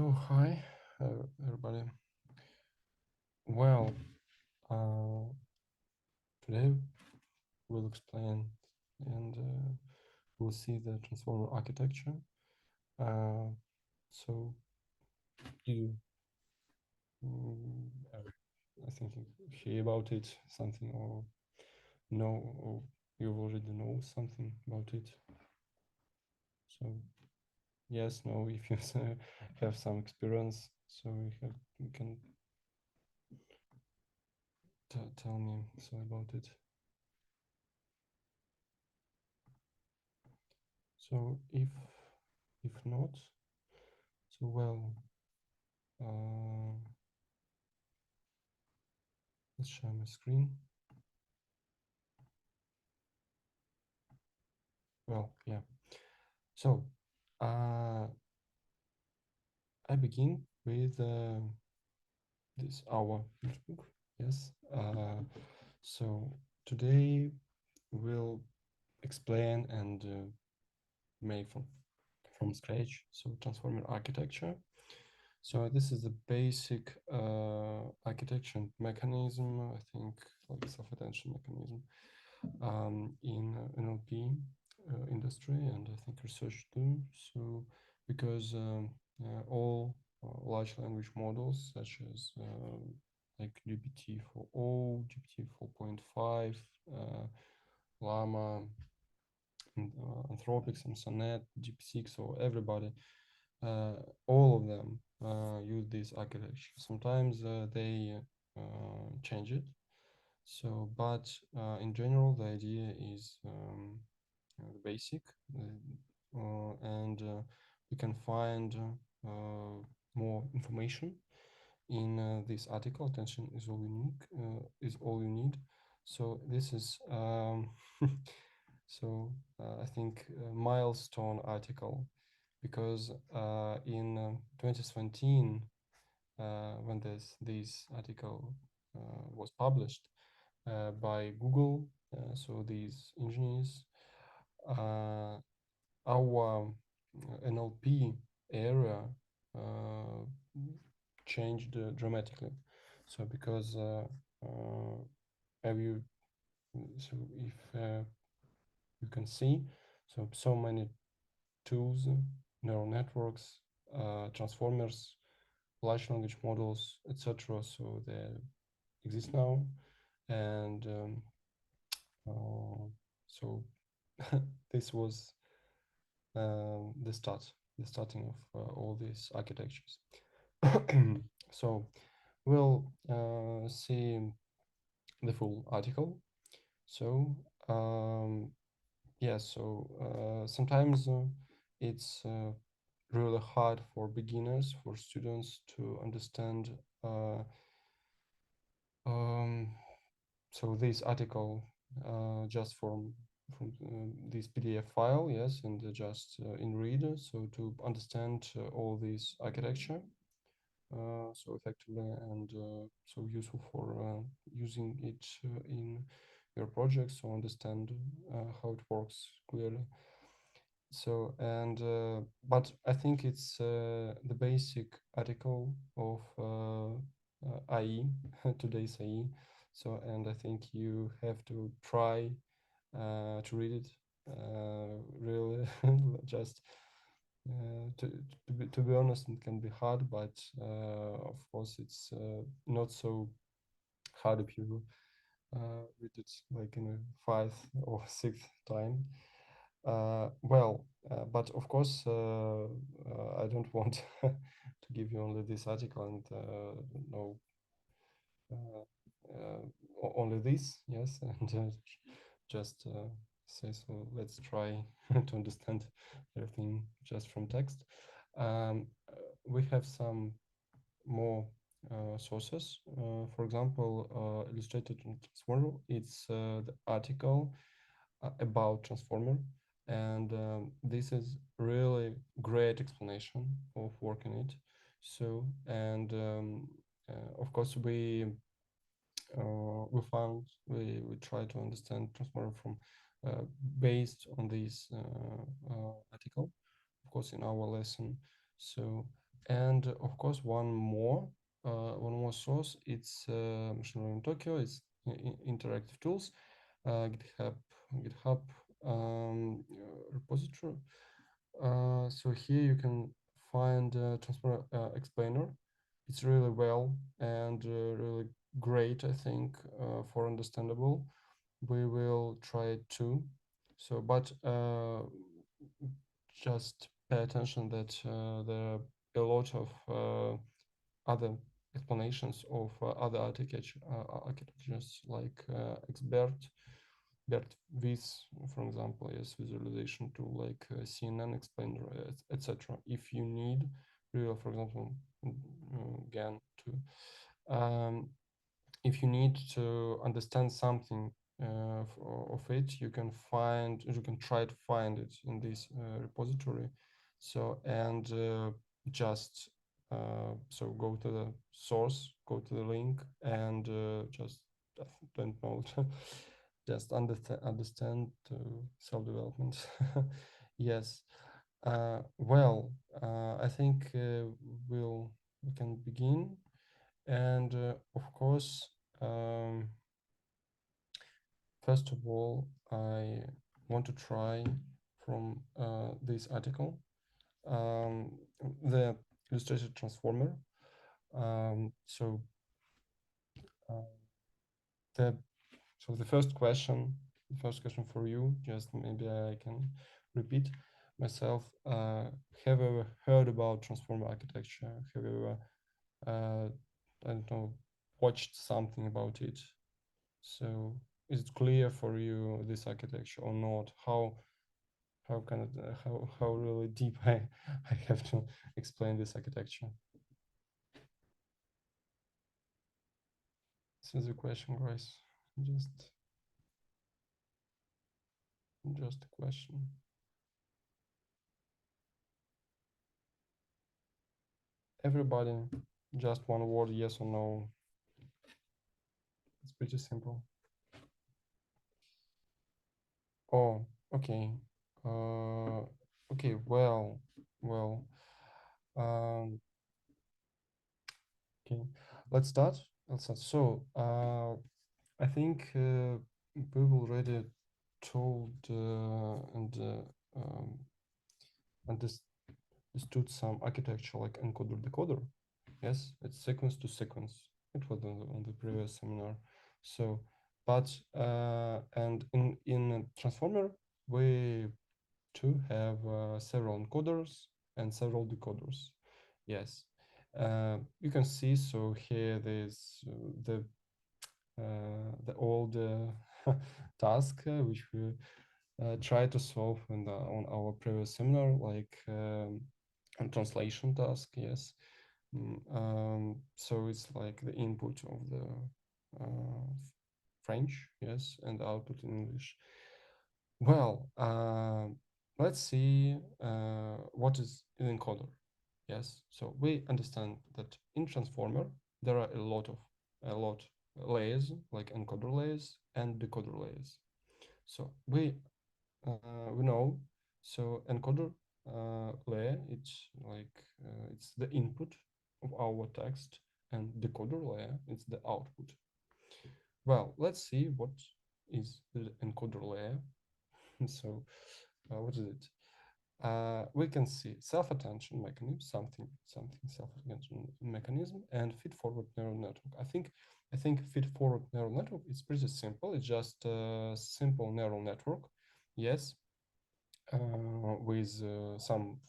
So hi, everybody. Well, today we'll explain and we'll see the transformer architecture. So you, I think you hear about it something or know, or you already know something about it. So yes, no, if you have some experience, so you can tell me so about it. So if not, so well, let's share my screen. Well, yeah. So I begin with this our notebook. Yes. So today we'll explain and make from scratch. So transformer architecture. So this is the basic architecture mechanism. I think like self-attention mechanism in NLP industry, and I think research too. So because all large language models such as like GPT-4o, GPT 4.5, Llama, and, Anthropics, and Sonnet, DeepSeek, so everybody, uh, all of them use this architecture. Sometimes they change it. So, but in general, the idea is the basic, and we can find more information in this article. Attention is all unique, is all you need. So this is so I think a milestone article, because in 2017, when this article was published by Google, so these engineers, our NLP area uh, changed dramatically. So because have you, so if you can see, so many tools, neural networks, transformers, large language models, etc. So they exist now, and so this was the starting of all these architectures. So we'll see the full article. So yes, so sometimes it's really hard for beginners, for students to understand. So this article just from this PDF file, yes, and just in reader, so to understand all this architecture so effectively, and so useful for using it in your project, so understand how it works clearly. So, and but I think it's the basic article of AI, today's AI. So, and I think you have to try to read it really. Just to be honest, it can be hard, but of course it's not so hard if you read it like in a fifth or sixth time. Well, but of course, I don't want to give you only this article and no, only this, yes, and just say so. Let's try to understand everything just from text. We have some more sources. For example, Illustrated Transformer. It's the article about transformer, and this is really great explanation of working it. So, and of course we found we try to understand transformer from based on this article, of course, in our lesson. So And of course, one more source. It's Machine Learning Tokyo. It's interactive tools, GitHub, GitHub repository. So here you can find Transformer Explainer. It's really well and really great, I think, for understandable. We will try it too. So, but just pay attention that there are a lot of other explanations of other architectures like XBERT, BERT Viz, for example, yes, visualization tool like CNN Explainer, etc. If you need, real, for example, GAN too. If you need to understand something of it, you can try to find it in this repository. So, and just so go to the source, go to the link, and just don't know, just understand self-development. Yes. Well, I think we can begin. And of course, first of all, I want to try from this article, the illustrated transformer. So uh, the the first question for you, just maybe I can repeat myself. Have you ever heard about transformer architecture? Have you ever, I don't know, watched something about it? So is it clear for you this architecture or not? How can it how really deep I have to explain this architecture? This is a question, guys. Just just a question. Everybody, just one word, yes or no. It's pretty simple. Oh, okay. Okay. Well. Um. Okay. Let's start. Let's start. So, I think we've already told understood some architecture like encoder decoder. Yes, it's sequence to sequence. It was on the previous seminar. So, but and in a transformer we too have several encoders and several decoders. Yes, you can see. So here there's the old task which we try to solve on our previous seminar, like a translation task. Yes. So it's like the input of the French, yes, and output in English. Well, let's see what is an encoder. Yes, so we understand that in transformer there are a lot layers, like encoder layers and decoder layers. So we know, so encoder layer, it's like it's the input of our text, and decoder layer, it's the output. Well, let's see what is the encoder layer. So what is it? We can see self-attention mechanism, something self-attention mechanism, and feed-forward neural network. I think feed-forward neural network is pretty simple. It's just a simple neural network, yes, with some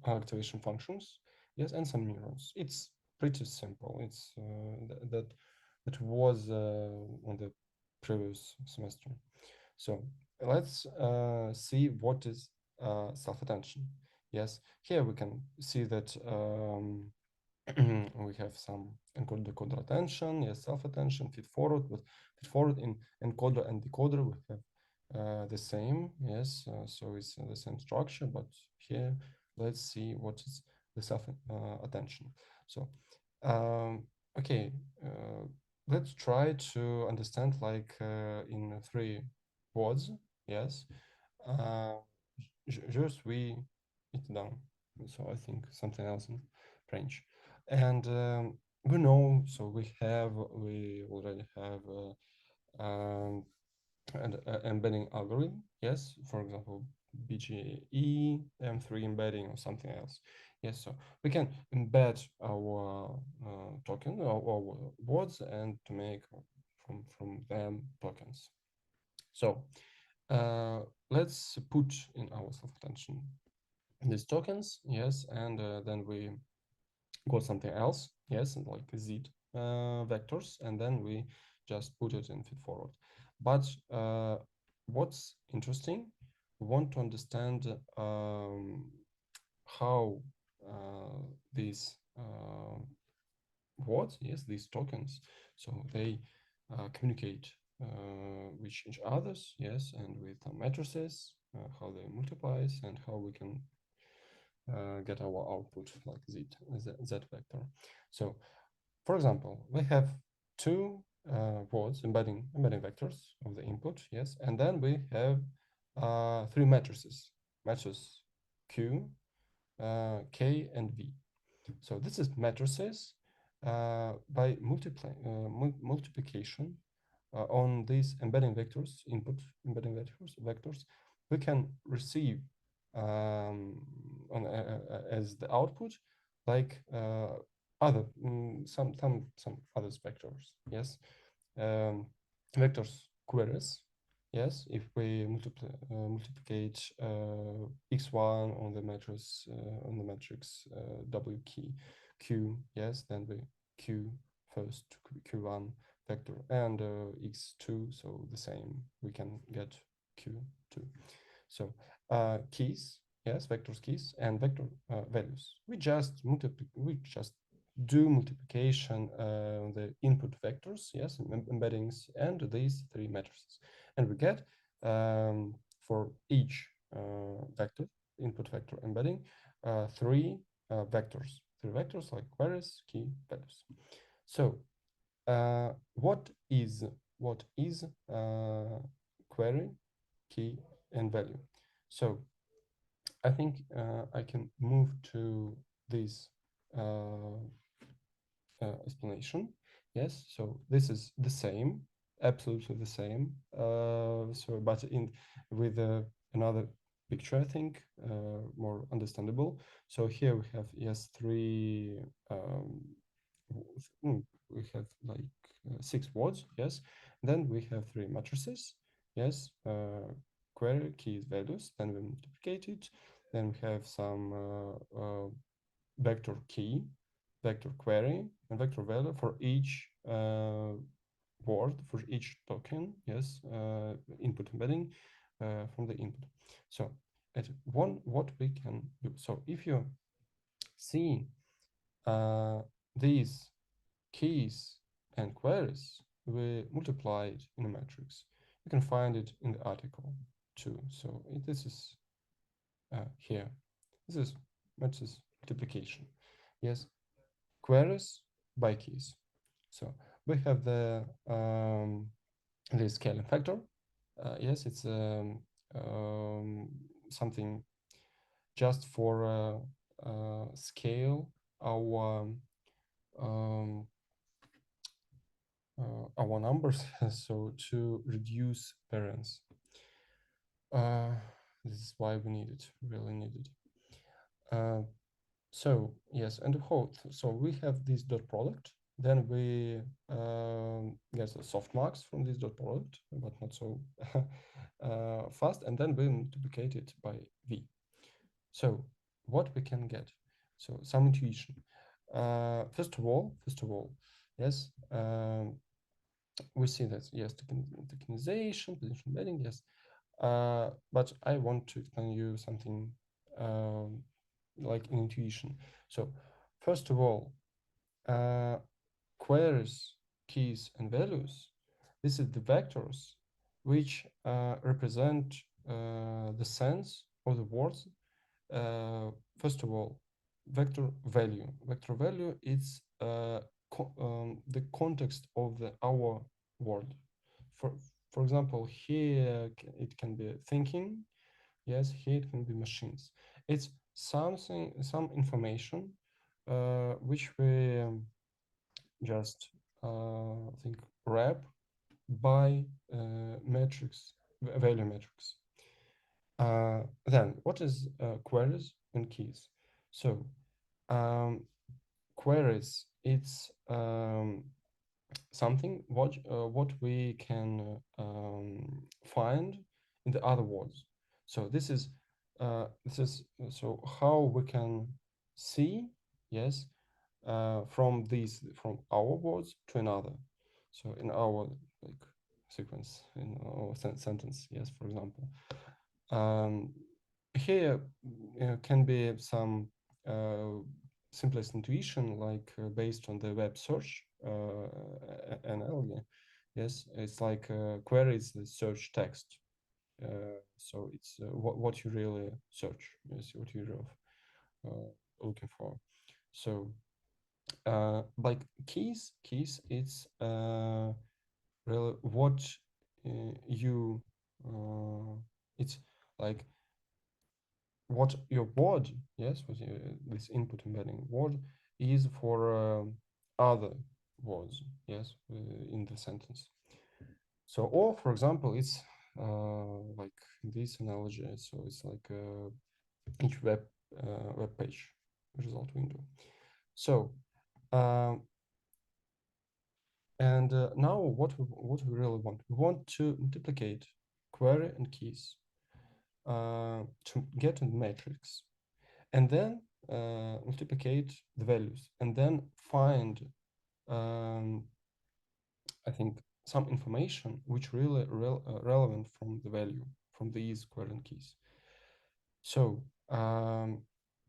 activation functions, yes, and some neurons. It's pretty simple. It's that was on the previous semester. So let's see what is self-attention. Yes, here we can see that we have some encoder decoder attention, yes, self-attention, feed forward. With feed forward in encoder and decoder we have the same, yes, so it's the same structure, but here let's see what is the self attention. So okay, let's try to understand like in three words. Yes, je suis it down. So I think something else in French. And we know, so we already have an embedding algorithm. Yes, for example, BGE, M3 embedding or something else. Yes, so we can embed our token or our words and to make from them tokens. So let's put in our self-attention these tokens, yes, and then we got something else, yes, like z vectors, and then we just put it in feed forward. But what's interesting, we want to understand how these words, yes, these tokens, so they communicate with each others, yes, and with matrices, how they multiplies, and how we can get our output like z vector. So, for example, we have two words embedding vectors of the input, yes, and then we have three matrices, matrices Q, K, and V. So this is matrices by multiplication on these embedding vectors, input embedding vectors, we can receive as the output like other some other vectors. Yes, vectors queries. Yes, if we multiplicate x1 on the matrix W key Q, yes, then we Q first Q1 vector and x2, so the same, we can get q2. So keys, yes, vectors keys and vector values, we just do multiplication on the input vectors, yes, embeddings, and these three matrices, and we get for each vector, input vector embedding, three vectors like queries, key, values. So what is query, key, and value? So I think I can move to this explanation. Yes, so this is the same, absolutely the same. So, but in with another picture, I think more understandable. So here we have, yes, three. We have like six words. Yes, then we have three matrices. Yes, query, keys, values. Then we multiplicate it. Then we have some vector key, vector query, and vector value for each word, for each token, yes, input embedding from the input. So at one, what we can do. So if you see these keys and queries, we multiply it in a matrix. You can find it in the article too. So this is here. This is matrix multiplication. Yes, queries by keys. So we have the scaling factor. Yes, it's something just for scale um, our numbers, so to reduce variance. This is why we need it, really need it. So yes, and the whole, so we have this dot product, then we get the softmax from this dot product, but not so fast, and then we multiplicate it by v. So what we can get? So some intuition. First of all, yes, we see that, yes, tokenization, position embedding, yes. But I want to explain you something like intuition. So first of all, queries, keys, and values, this is the vectors which represent the sense of the words. First of all, vector value. Vector value is the context of our word. For example, here it can be thinking. Yes, here it can be machines. It's some information which we just I think wrap by metrics, value metrics. Then what is queries and keys? So queries, it's something what we can find in the other words. So this is so how we can see, yes, from our words to another. So in our like sequence in our sentence, yes, for example. Here can be some simplest intuition, like based on the web search NL. Yes, it's like query is the search text. So it's what you really search. Yes, what you're looking for. So like keys, it's really what you it's like what your word, yes, what this input embedding word is for other words, yes, in the sentence. So, or for example, it's like this analogy. So it's like each web page result window. So, and now what we really want? We want to multiplicate query and keys to get a matrix, and then multiplicate the values, and then find, I think, some information which really relevant from the value from these query keys. So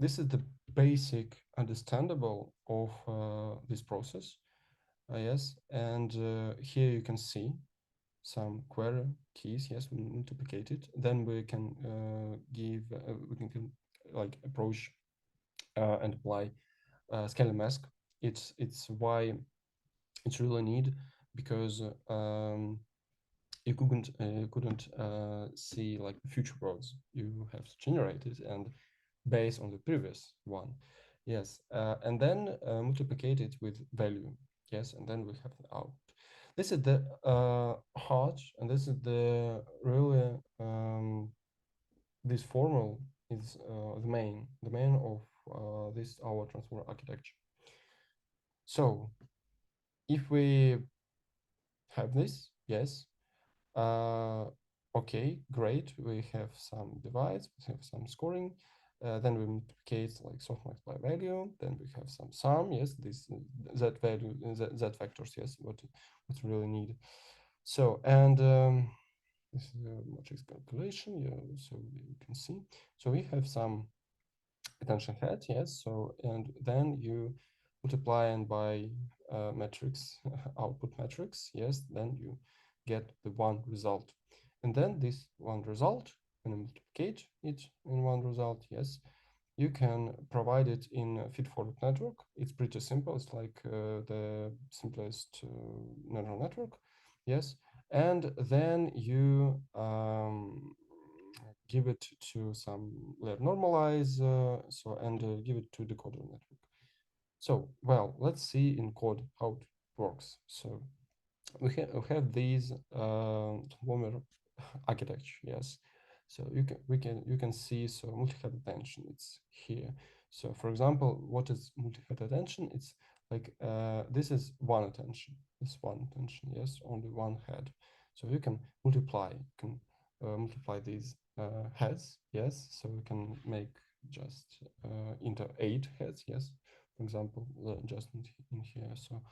this is the basic understandable of this process. Yes, and here you can see some query keys. Yes, we multiplicate it. Then we can we can like approach and apply scalar mask. It's why it's really needed, because you couldn't see like the future words. You have to generate it and based on the previous one. Yes, and then multiplicate it with value. Yes, and then we have the out. This is the heart, and this is the really this formula is the main of this our transformer architecture. So if we have this, yes, okay, great. We have some divides, we have some scoring. Then we multiplicate like softmax by value. Then we have some sum. Yes, this that value, that vectors. Yes, what's really needed. So and this is a matrix calculation. Yeah, so you can see. So we have some attention head. Yes. So and then you multiply and by matrix output matrix. Yes. Then you get the one result. And then this one result, when you multiplicate it in one result, yes, you can provide it in a feed-forward network. It's pretty simple. It's like the simplest neural network, yes. And then you give it to some layer normalize, so and give it to decoder network. So, well, let's see in code how it works. So we have these transformer architecture, yes. So you can see, so multi-head attention, it's here. So for example, what is multi-head attention? It's like this is one attention, yes, only one head. So you can multiply these heads, yes. So we can make just into 8 heads, yes. For example, just in here. So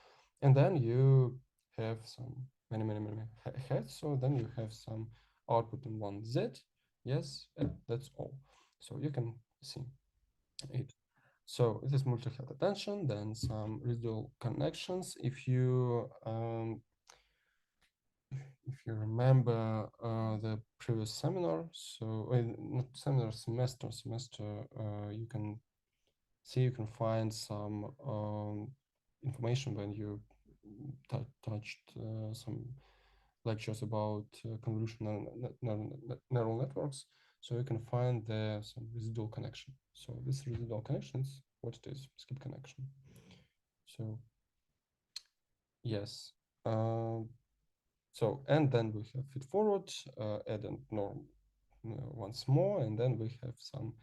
and then you have some many heads. So then you have some output in one Z. Yes, and that's all. So you can see it. So it is multi-head attention, then some residual connections. If you remember the previous seminar, so not seminar, semester, you can see, you can find some information when you touched some lectures about convolutional neural networks. so you can find there some residual connection. So this residual connection is what it is, skip connection. So yes. So, and then we have feed forward, add and norm once more, and then we have some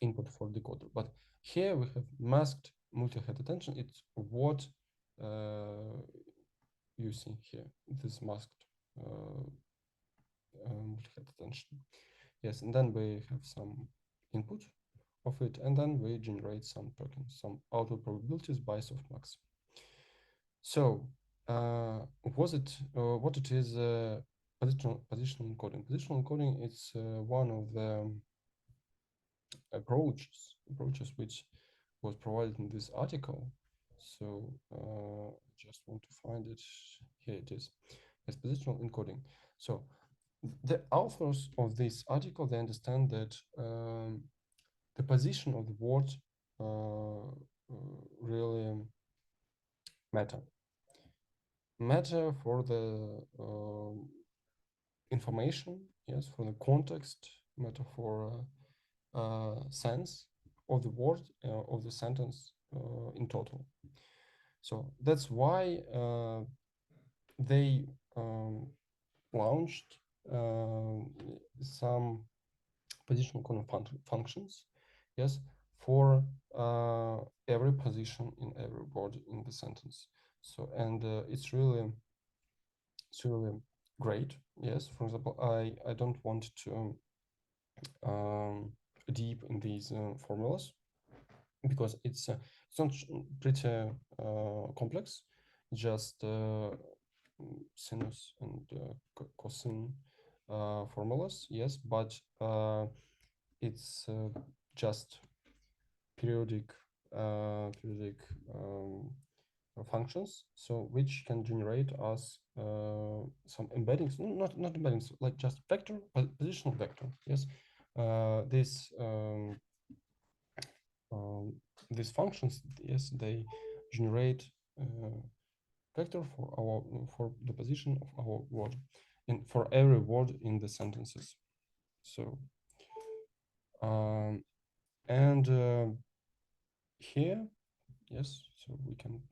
input for decoder. But here we have masked multi-head attention. It's what you see here, this masked multi-head attention. Yes, and then we have some input of it, and then we generate some tokens, some output probabilities by softmax. So, what it is positional encoding? Positional encoding is one of the approaches which was provided in this article. So, just want to find it. Here it is. Yes, positional encoding. So, the authors of this article, they understand that the position of the word really matter for the information, yes, for the context, matter for sense of the word, of the sentence in total. So that's why they launched some positional encoding functions, yes, for every position in every word in the sentence. So, and it's really great. Yes, for example, I don't want to deep in these formulas because it's not pretty complex. Just sinus and cosine formulas, yes, but it's just periodic functions, so which can generate us some embeddings, not embeddings, like just vector, positional vector. Yes, these functions, yes, they generate vector for the position of our word, and for every word in the sentences. So and here, yes, so we can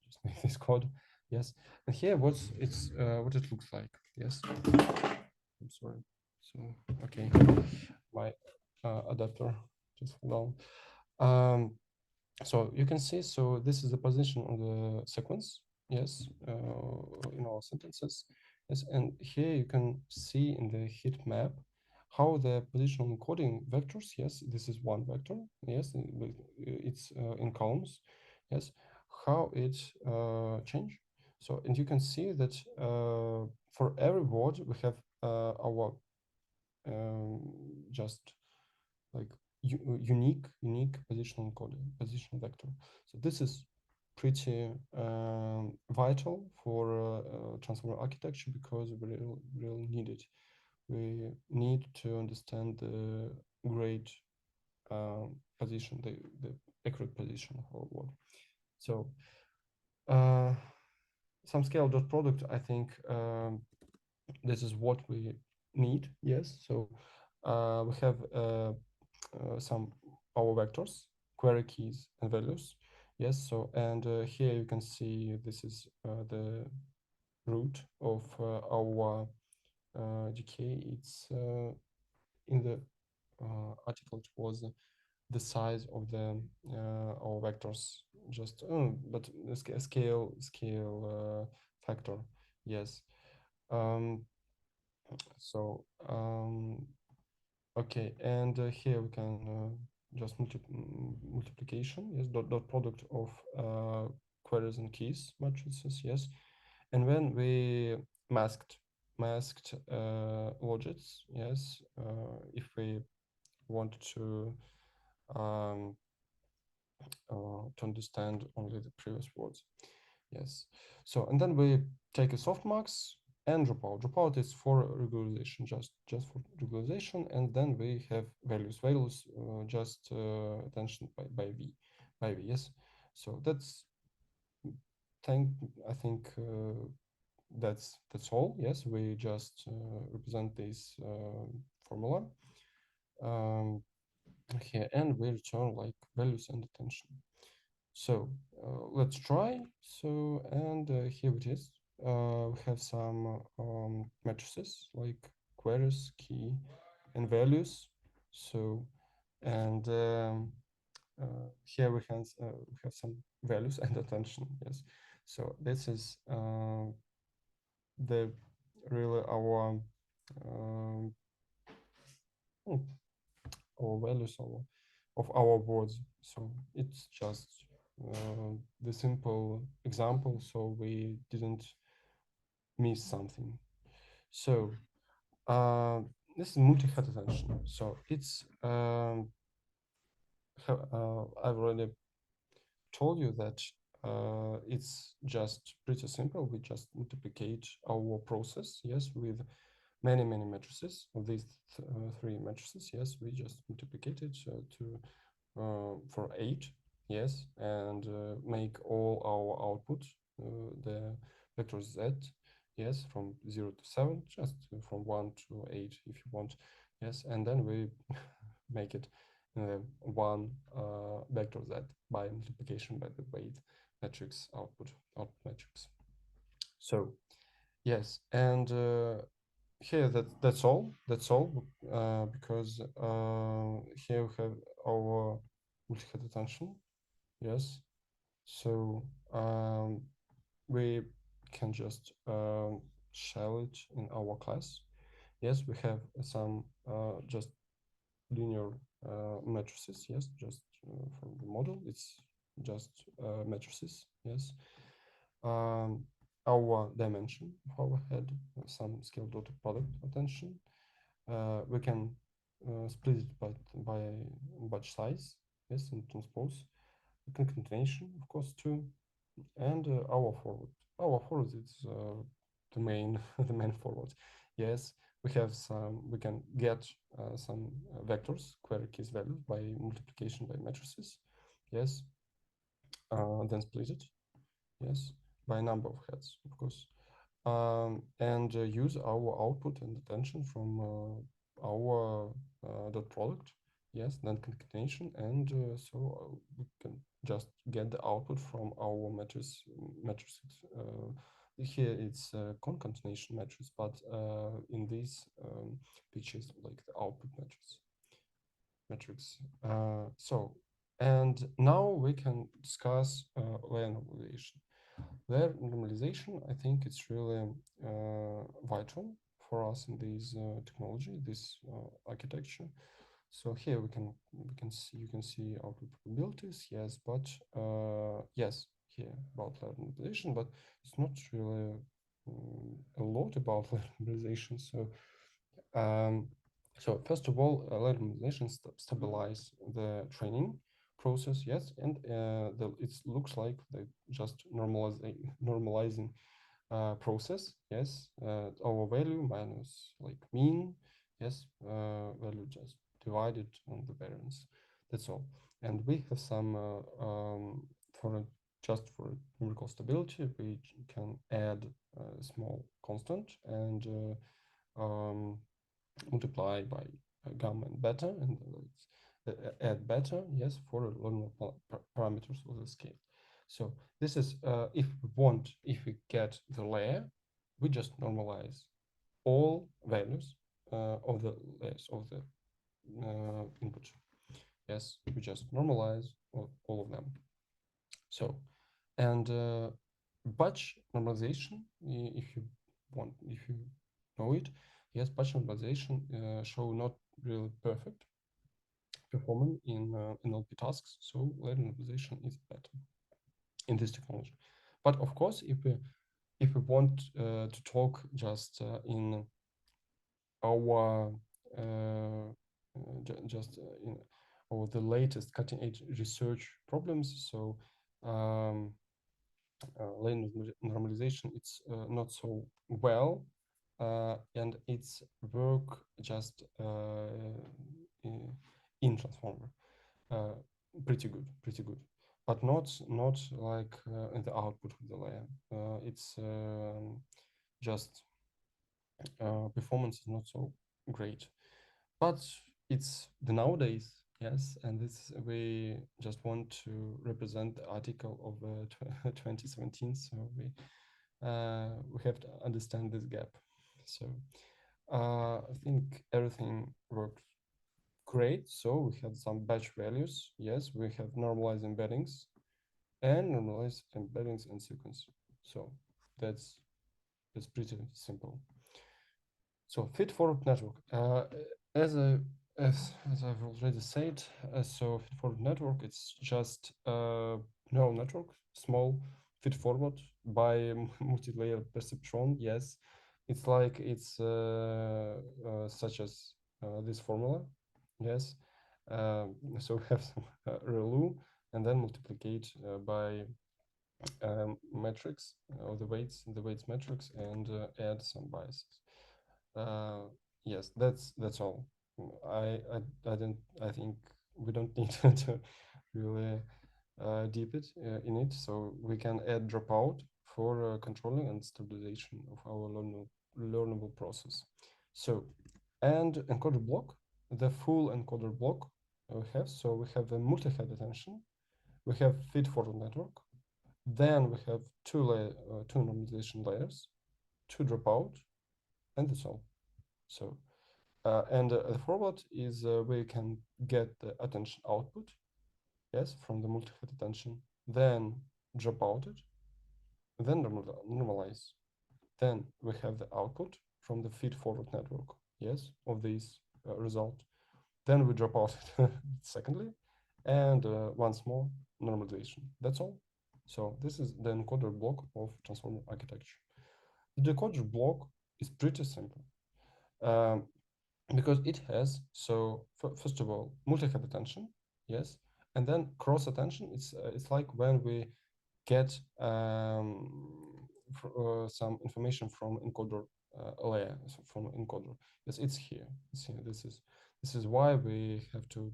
just make this code. Yes, and here what it looks like. Yes, I'm sorry. So okay, my adapter just fell down. So you can see, so this is the position of the sequence, yes, in our sentences. Yes, and here you can see in the heat map how the positional encoding vectors, yes, this is one vector, yes, it's in columns, yes, how it change. So, and you can see that for every word we have our just like unique positional encoding, positional vector. So this is pretty vital for transformer architecture because we really need it. We need to understand the great position, the accurate position of our word. So some scale dot product, I think this is what we need. Yes, so we have some our vectors, query keys and values. Yes, so and here you can see this is the root of our decay. It's in the article, it was the size of the our vectors, just but the scale factor. Yes. So okay, and here we can just multiplication, yes, dot product of queries and keys matrices, yes, and when we masked logits, yes, if we want to understand only the previous words, yes. So and then we take a softmax and drop out. Drop out is for regularization, just for regularization, and then we have values. Values just attention by v, yes. So that's I think that's all. Yes, we just represent this formula here, and we return like values and attention. So let's try. So, and here it is. We have some matrices like queries, key, and values. So, and here we have some values and attention. Yes. So this is the really um, hmm, our values of our words. So it's just the simple example, so we didn't miss something. So this is multi-head attention. So it's I've already told you that it's just pretty simple. We just multiplicate our process, yes, with many matrices of these three matrices. Yes, we just multiplicate it to for 8, yes, and make all our output the vector z, yes, from 0 to 7, just from 1 to 8 if you want, yes, and then we make it one vector z by multiplication by the weight matrix output matrix. So yes, and here that's all because here we have our multi-head attention, yes, so we can just shell it in our class. Yes, we have some just linear matrices, yes, just from the model, it's just matrices, yes. Our dimension of our head, some scale dot product attention. We can split it by batch size, yes, and transpose. Concatenation, of course, too, and our forward. Our forward is the main the main forward. Yes, we have some. We can get some vectors, query keys values by multiplication by matrices. Yes, then split it. Yes, by number of heads, of course, and use our output and attention from our dot product. Yes, then concatenation, and so we can just get the output from our matrices. Here it's concatenation matrix, but in this pictures like the output matrix. So, and now we can discuss layer normalization. Layer normalization, I think it's really vital for us in this technology, this architecture. So here we can see, you can see output probabilities, yes, but yes, here about layer normalization, but it's not really a lot about layer normalization. So so first of all, layer normalization stabilize the training process, yes, and it looks like they just normalizing process, yes, our value minus like mean, yes, value just divided on the variance. That's all. And we have some just for numerical stability, we can add a small constant and multiply by gamma and beta, and add beta, yes, for normal parameters of the scale. So this is if we get the layer, we just normalize all values of the layers of the input. Yes, we just normalize all of them. So, and batch normalization, if you know it, yes, batch normalization show not really perfect performance in NLP tasks, so layer normalization is better in this technology. But of course, if we want to talk just in our just in our the latest cutting edge research problems, so layer normalization, it's not so well, and it's work just in transformer pretty good, but not like in the output of the layer. It's just performance is not so great. But it's the nowadays, yes, and this we just want to represent the article of 2017, so we have to understand this gap. So I think everything worked great. So we have some batch values. Yes, we have normalized embeddings and normalized embeddings and sequence. So that's pretty simple. So feed-forward network. As I as I've already said, so feed-forward network, it's just a neural network, small feed-forward by multi-layer perceptron. Yes, it's like it's such as this formula. Yes, so we have some ReLU and then multiplicate by metrics or the weights metrics and add some biases. Yes, that's all. I don't I think we don't need to really deep it in it. So we can add dropout for controlling and stabilization of our learnable process. So, and encoder block, the full encoder block we have. So we have a multi-head attention, we have feed-forward network, then we have two normalization layers, two dropout, and that's all. So and the forward is where you can get the attention output, yes, from the multi-head attention, then drop out it, then normalize. Then we have the output from the feed-forward network, yes, of this result. Then we drop out it secondly, and once more normalization. That's all. So this is the encoder block of transformer architecture. The decoder block is pretty simple. Because it has, so first of all, multi-head attention, yes, and then cross attention. It's like when we get some information from encoder layer, so from encoder. Yes, it's here. It's here. This is why we have to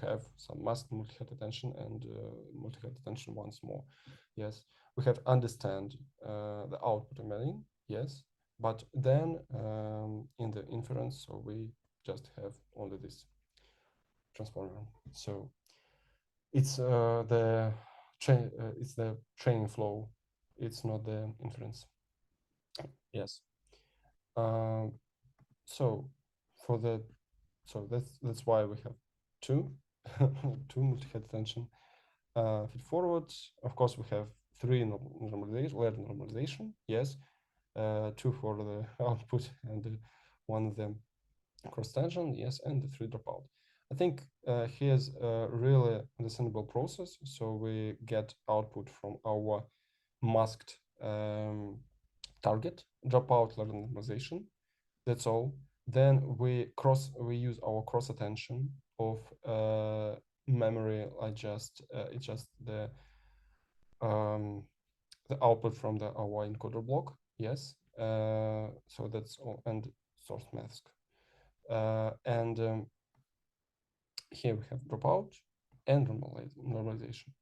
have some masked multi-head attention and multi-head attention once more. Yes, we have to understand the output embedding. Yes, but then in the inference, so we just have only this transformer. So it's it's the training flow. It's not the inference. Yes. So for the that's why we have two two multi-head attention. Feed forward. Of course, we have three normalization, layer normalization. Yes, two for the output and one of them cross tangent, yes, and the three dropout. I think here's a really understandable process. So we get output from our masked target, dropout level normalization. That's all. Then we use our cross attention of memory. It's just the output from our encoder block. Yes. So that's all, and source mask. And here we have dropout and normalization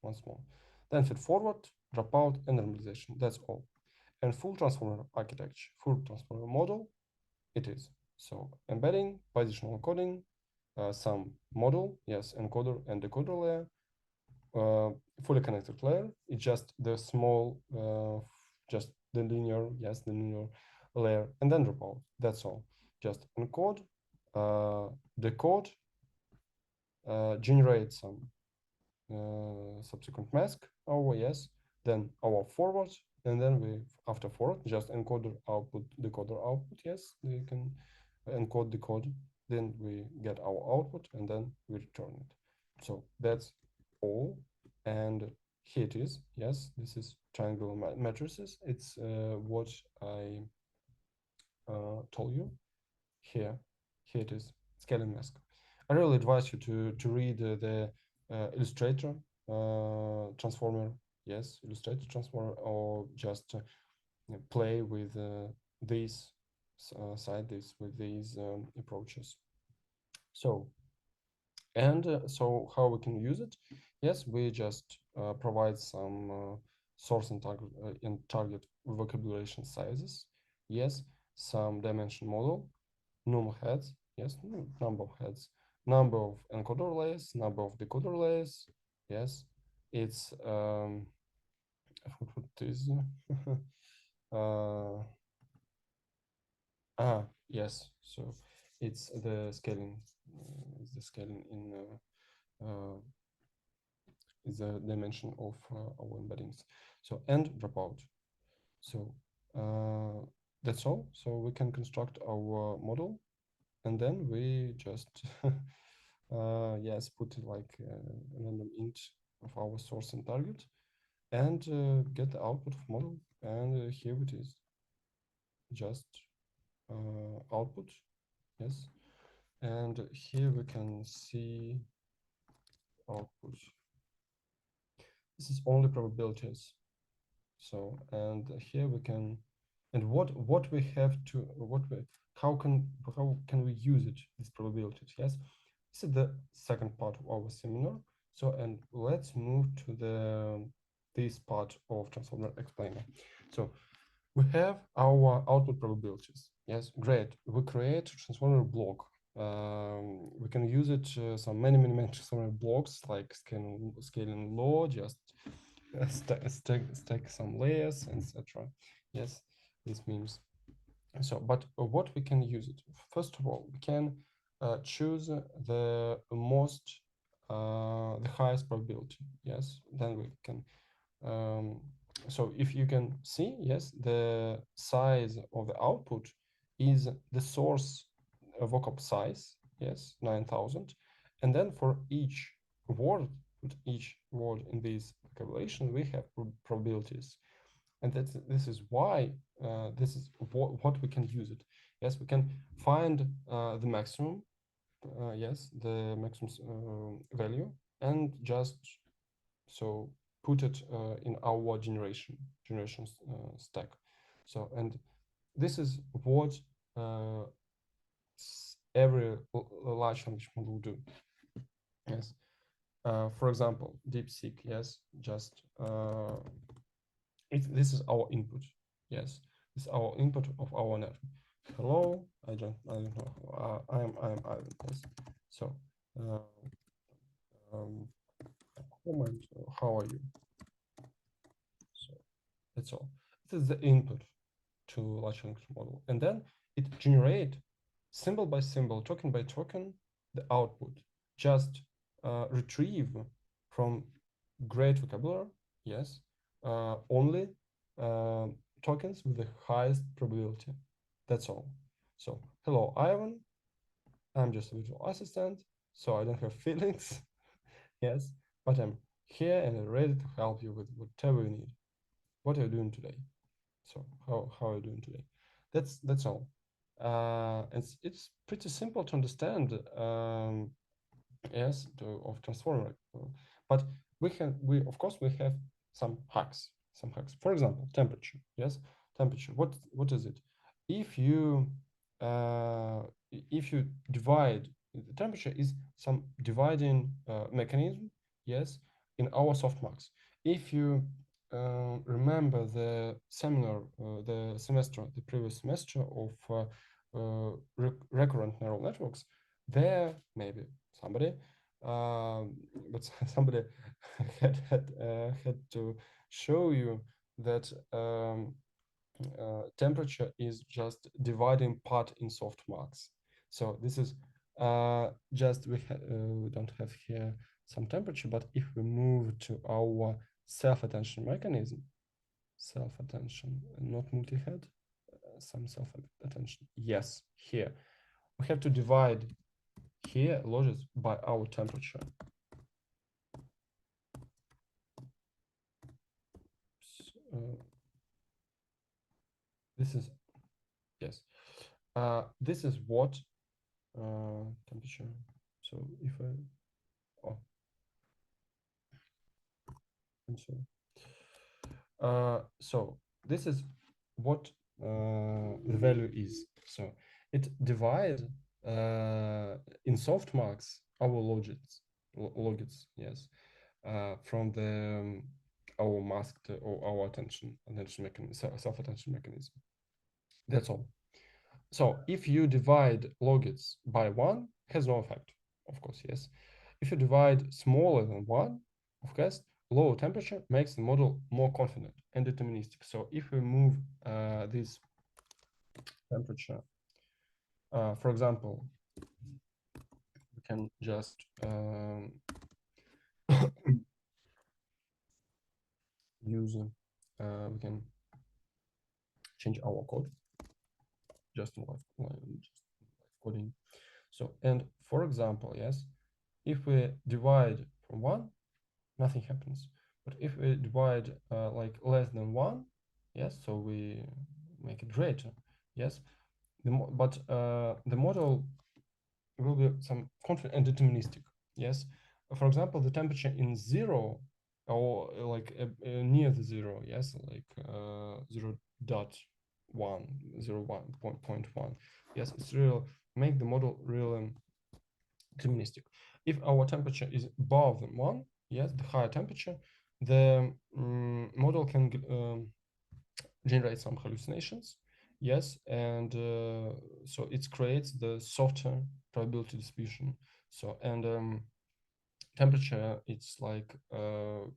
once more. Then feed forward, dropout, and normalization. That's all. And full transformer architecture, full transformer model, it is. So embedding, positional encoding, some model, yes, encoder and decoder layer, fully connected layer. It's just the small, just the linear, yes, the linear layer, and then dropout. That's all. Just encode, decode, generate some subsequent mask, our yes, then our forward, and then we after forward just encoder output, decoder output. Yes, we can encode, decode, then we get our output, and then we return it. So that's all. And here it is. Yes, this is triangular matrices. It's what I told you. Here it is, scaling mask. I really advise you to read the Illustrator transformer, yes, Illustrator transformer, or just play with these with these approaches. So, and so how we can use it? Yes, we just provide some source and target vocabulation sizes, yes, some dimension model, num heads, yes, number of heads, number of encoder layers, number of decoder layers, yes, it's what is uh, yes, so it's the scaling, in is the dimension of our embeddings. So and dropout. So that's all. So we can construct our model, and then we just yes, put like a random int of our source and target, and get the output of model. And here it is, just output, yes. And here we can see output. This is only probabilities. So, and here we can, and what we have to, how can we use it, these probabilities, yes? This is the second part of our seminar. So, and let's move to this part of Transformer Explainer. So, we have our output probabilities. Yes, great. We create a transformer block. We can use it some many transformer blocks like scaling law, just stack some layers, etc. Yes, this means so. But what we can use it? First of all, we can choose the the highest probability. Yes, then we can so if you can see, yes, the size of the output is the source vocab size, yes, 9,000. And then for each word in this vocabulation, we have probabilities. And this is why this is what we can use it. Yes, we can find the maximum, yes, the maximum value, and just so put it in our generation stack. So, and this is what every large language model do. Yes. For example, DeepSeek. Yes, just this is our input. Yes, this is our input of our network. Hello, I don't know. I'm Ivan. Yes. So, comment. How are you? So that's all. This is the input to large language model, and then it generate symbol by symbol, token by token, the output. Just retrieve from great vocabulary, yes, only tokens with the highest probability. That's all. So hello, Ivan. I'm just a virtual assistant, so I don't have feelings. Yes, but I'm here and I'm ready to help you with whatever you need. What are you doing today? So how are you doing today? That's all. It's pretty simple to understand. Yes, of transformer, but we of course we have some hacks. For example, temperature. Yes, temperature. What is it? If you divide, the temperature is some dividing mechanism. Yes, in our softmax. If you remember the seminar, the previous semester of recurrent neural networks, there maybe somebody, but somebody had to show you that temperature is just dividing part in softmax. So this is just we don't have here some temperature, but if we move to our self-attention mechanism, self-attention, not multi-head, some self-attention. Yes, here we have to divide here logits by our temperature. This is yes. This is what temperature. So if I I'm sorry. So this is what the value is. So it divides in softmax our logits, yes, from the our masked or our attention mechanism, self-attention mechanism. That's all. So if you divide logits by 1, has no effect, of course, yes. If you divide smaller than 1, of course, lower temperature makes the model more confident and deterministic. So if we move this temperature, for example, we can just use, we can change our code just in live coding. So, and for example, yes, if we divide from 1, nothing happens. But if we divide like less than 1, yes, so we make it greater, yes. But the model will be some confident and deterministic, yes. For example, the temperature in 0 or like near the 0, yes, like 0.1, 0.1, yes, it's real, make the model really deterministic. If our temperature is above 1, yes, the higher temperature, the model can generate some hallucinations, yes, and so it creates the softer probability distribution. So, and temperature, it's like the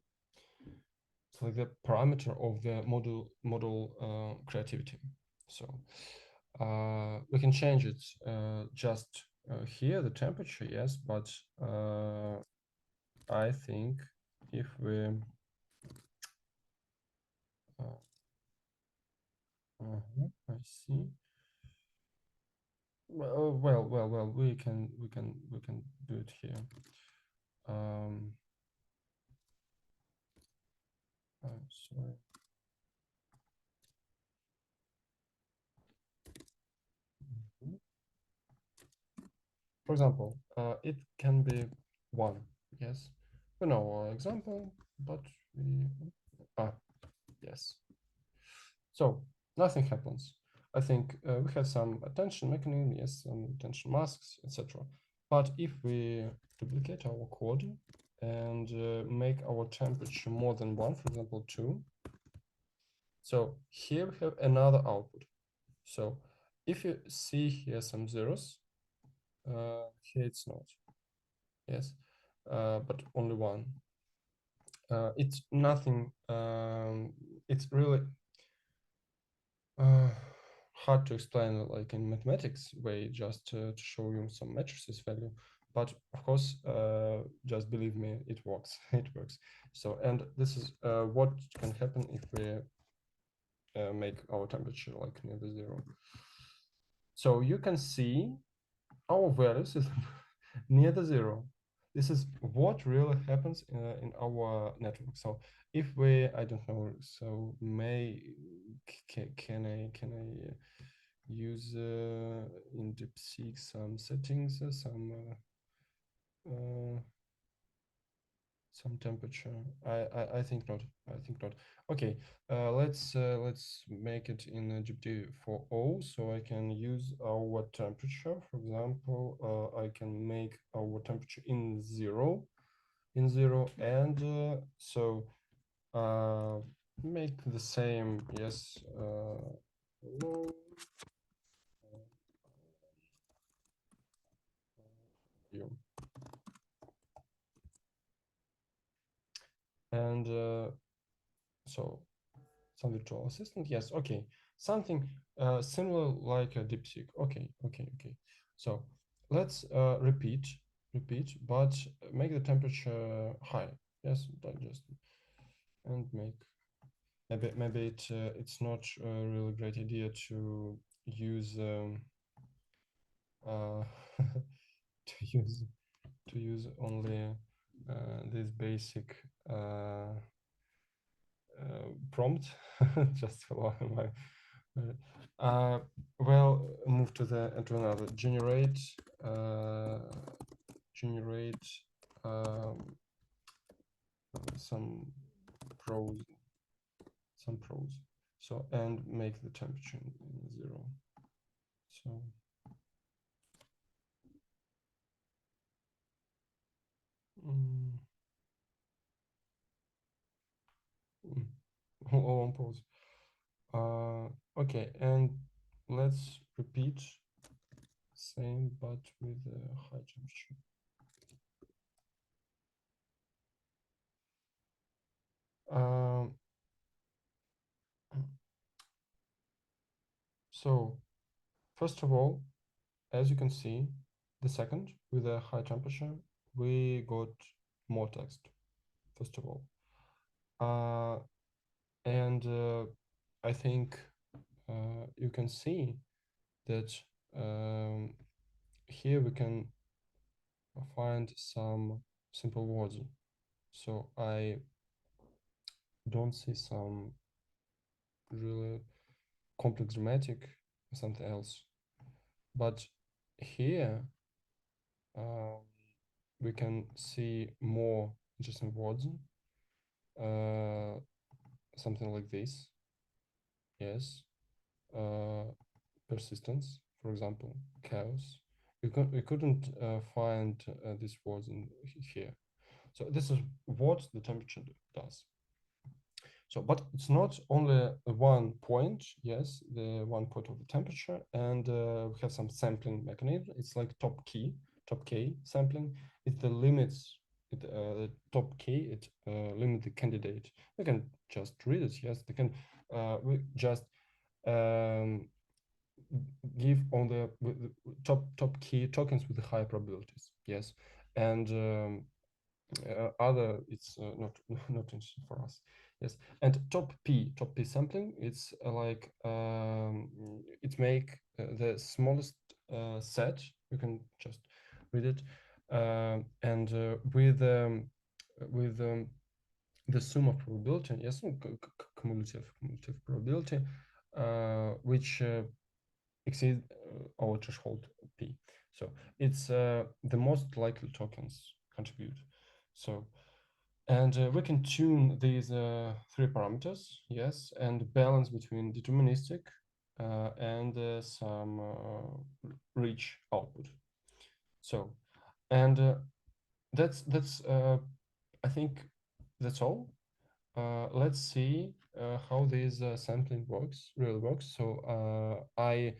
parameter of the model creativity. So we can change it just here, the temperature, yes, but I think if we I see. Well, we can do it here. Um, sorry. For example, it can be 1, yes. We know our example, but we, yes. So nothing happens. I think we have some attention mechanism, yes, some attention masks, etc. But if we duplicate our code and make our temperature more than 1, for example, 2, so here we have another output. So if you see here some zeros, here it's not, yes, but only 1. It's nothing, it's really hard to explain like in mathematics way, just to show you some matrices value. But of course, just believe me, it works. It works. So, and this is what can happen if we make our temperature like near the 0. So you can see our values is near the 0. This is what really happens in our network. So if we, I don't know, so can I use in DeepSeek some settings, some temperature. I think not. I think not. Okay, let's make it in GPT-4o, so I can use our temperature. For example, I can make our temperature in 0, and so make the same. Yes. You. And so some virtual assistant, yes, okay, something similar like a DeepSeek. Okay. So let's repeat, but make the temperature high. Yes, just and make maybe it's not a really great idea to use to use only this basic prompt just for my well, move to another generate some prose so, and make the temperature in 0. So long pause. Okay, and let's repeat same but with a high temperature. So first of all, as you can see, the second with a high temperature, we got more text, first of all. And I think you can see that here we can find some simple words. So I don't see some really complex grammatic or something else. But here we can see more interesting words. Something like this. Yes. Persistence, for example, chaos. We couldn't find these words in here. So this is what the temperature does. So, but it's not only one point, yes, the one point of the temperature, and we have some sampling mechanism. It's like top K sampling. It the limits, the top K, it limit the candidate. We can just read it, yes, they can, we just give on the top key tokens with the high probabilities, yes, and other it's not interesting for us, yes. And top p sampling, it's like it make the smallest set. You can just read it, and with the sum of probability, yes, cumulative probability, which exceed our threshold p. So it's the most likely tokens contribute. So, and we can tune these three parameters, yes, and balance between deterministic and some rich output. So, and that's I think that's all. Let's see how this sampling really works. So I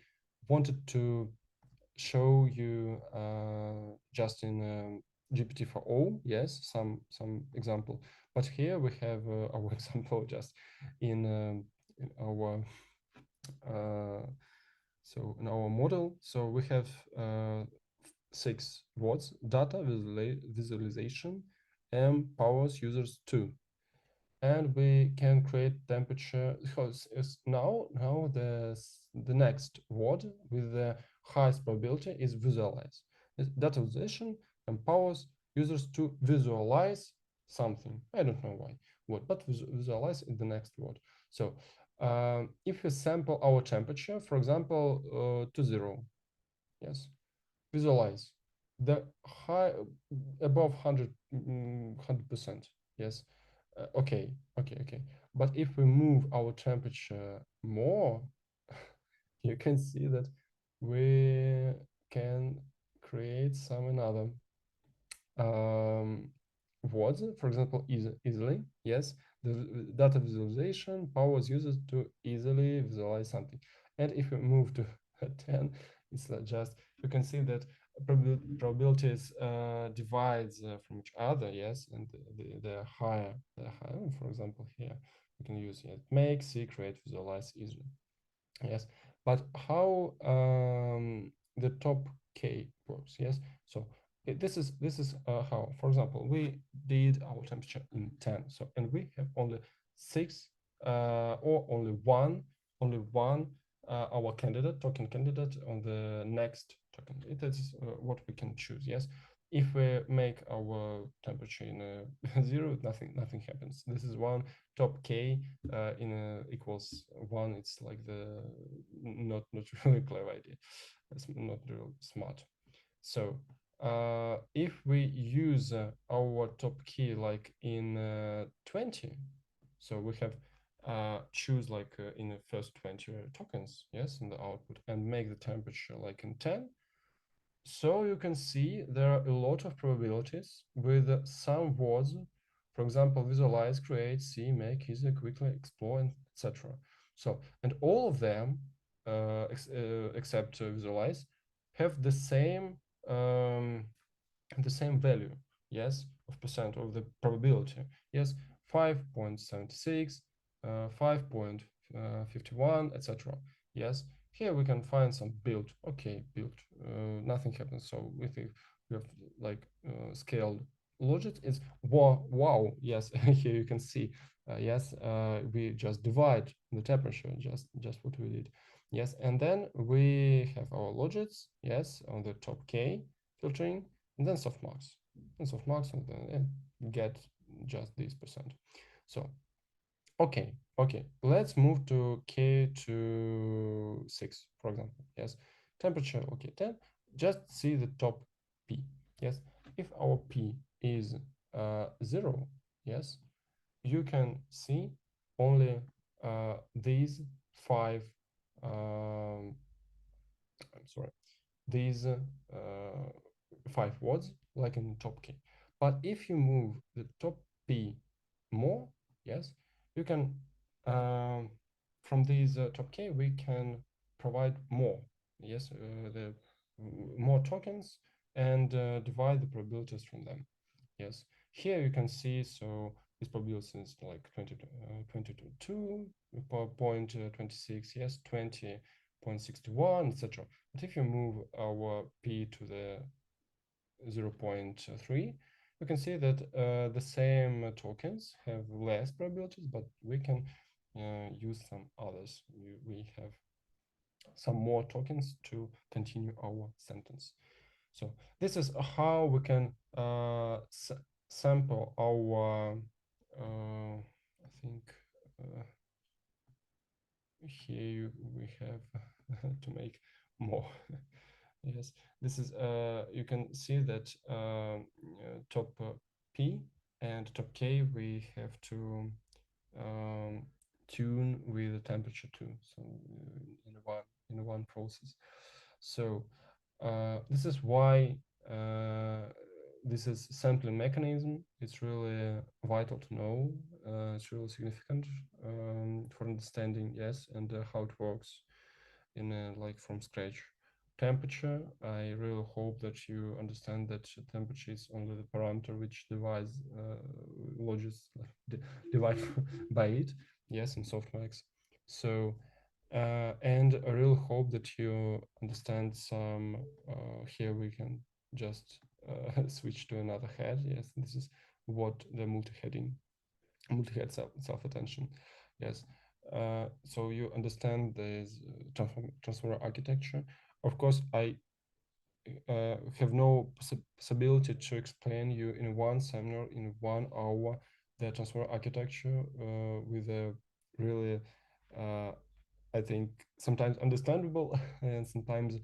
wanted to show you just in GPT-4o, yes, some example. But here we have our example just in our so in our model. So we have 6 words: data, visualization, powers users 2. And we can create temperature, because now the next word with the highest probability is visualize. Data visualization empowers users to visualize something. I don't know why, what, but visualize is the next word. So if we sample our temperature, for example, to 0, yes, visualize the high above 100%, yes. Okay. But if we move our temperature more, you can see that we can create some another words. For example, easily, yes. The data visualization powers users to easily visualize something. And if we move to 10, it's not just, you can see that probabilities divides from each other, yes, and the higher, for example, here we can use it: make, see, create, visualize easily, yes. But how the top K works, yes. So this is how, for example, we did our temperature in 10, so, and we have only 6 or only one our token candidate on the next token. It is what we can choose, yes. If we make our temperature in 0, nothing happens. This is one top K in equals 1. It's like the not really clever idea. It's not real smart. So if we use our top key like in 20, so we have choose like in the first 20 tokens, yes, in the output, and make the temperature like in 10. So you can see there are a lot of probabilities with some words For example, visualize, create, see, make, easy, quickly, explore, and etc. So, and all of them, except visualize, have the same value, yes, of percent of the probability, yes, 5.76, 5.51, etc. Yes, here we can find some build. Okay, build. Nothing happens. So we think we have like scaled logic. It's wow, wow. Yes, here you can see. Yes, we just divide the temperature. Just what we did. Yes, and then we have our logits. Yes, on the top K filtering, and then softmax, and softmax, and then get just this percent. So okay, let's move to K to 6, for example. Yes, temperature, okay, 10. Just see the top P. Yes, if our P is 0, yes, you can see only these 5 I'm sorry, these 5 words like in top K. But if you move the top P more, yes, you can from these top K we can provide more, yes, the more tokens, and divide the probabilities from them. Yes, here you can see, so this probability is like 22 point 26, yes, 20.61, etc. But if you move our P to the 0.3, we can see that the same tokens have less probabilities, but we can use some others. We have some more tokens to continue our sentence. So this is how we can sample our, I think here we have to make more. Yes, this is, you can see that top P and top K, we have to tune with the temperature too. So in one process. So this is why this is sampling mechanism. It's really vital to know. It's really significant for understanding, yes, and how it works in like from scratch. Temperature, I really hope that you understand that temperature is only the parameter which divides logits divide by it, yes, in softmax. So and I really hope that you understand some here we can just switch to another head. Yes, this is what the multi-head self-attention. Yes, so you understand this transformer architecture. Of course, I have no possibility to explain you in one seminar in 1 hour the transformer architecture with a really I think sometimes understandable and sometimes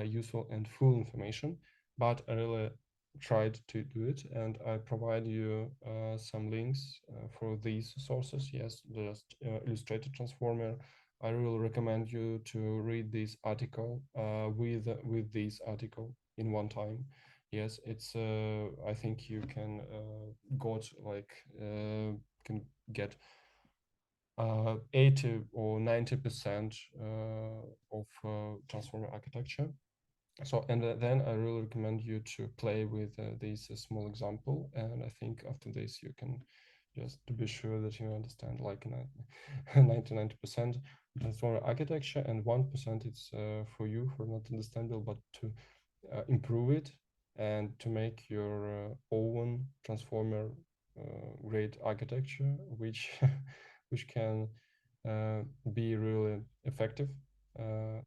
useful and full information, but I really tried to do it, and I provide you some links for these sources. Yes, just illustrated transformer. I really recommend you to read this article with this article in one time. Yes, it's I think you can can get 80 or 90% of transformer architecture. So, and then I really recommend you to play with this small example. And I think after this, you can just to be sure that you understand like 99% transformer architecture, and 1% it's for you for not understandable, but to improve it and to make your own transformer great architecture, which which can be really effective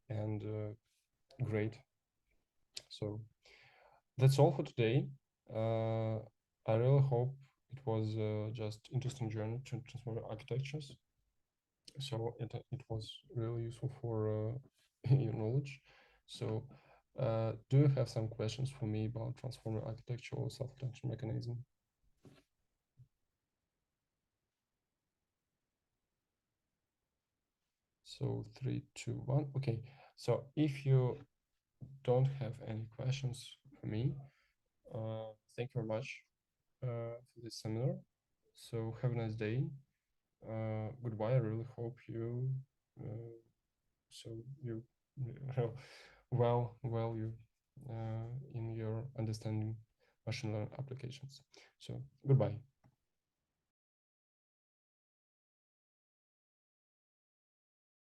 and great. So that's all for today. I really hope it was just interesting journey to transformer architectures. So it was really useful for your knowledge. So do you have some questions for me about transformer architecture or self-attention mechanism? So 3, 2, 1. Okay. So if you don't have any questions for me, thank you very much for this seminar. So have a nice day. Goodbye. I really hope you so you well you in your understanding machine learning applications. So goodbye.